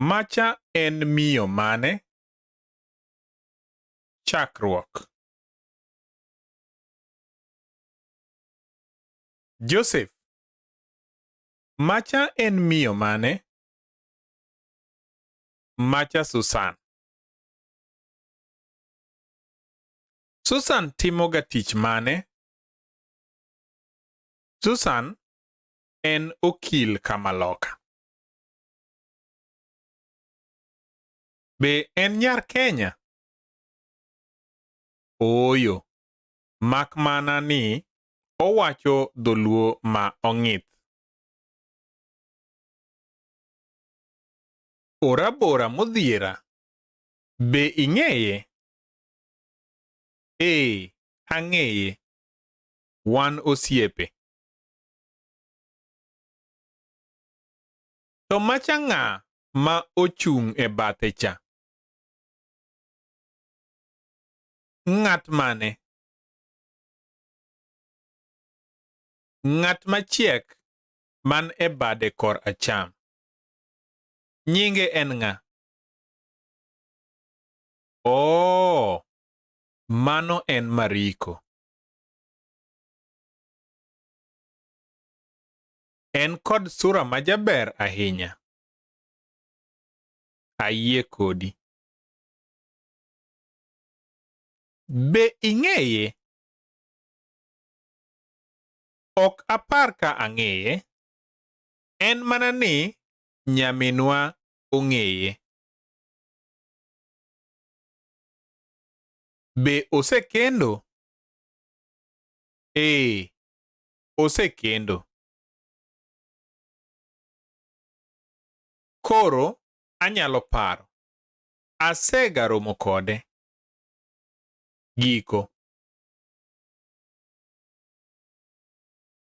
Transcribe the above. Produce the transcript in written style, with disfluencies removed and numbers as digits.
Macha en miyo mane? Chakruok. Joseph. Macha en miyo mane? Macha Susan. Susan timoga tich mane? Susan en okil kamaloka. Be en nyar Kenya? Ooyo, mak mana ni owacho dholuo ma ong'ith. Orabora modhiera. Be ing'eye? Ang'eye. Wan osiepe. To macha ng'a ma ochung' e bathe cha? Ng'at mane? Ng'at machiek man e bade kor acham. Nyinge en ng'a? Mano en Mariko. En kod sura majaber ahinya. Ayie kodi. Be ing'eye? Ok apar ka ang'eye. En mana ni nyaminwa ong'eye. Be osekendo? Osekendo. Koro anyalo paro. Asega romo kode. Giko.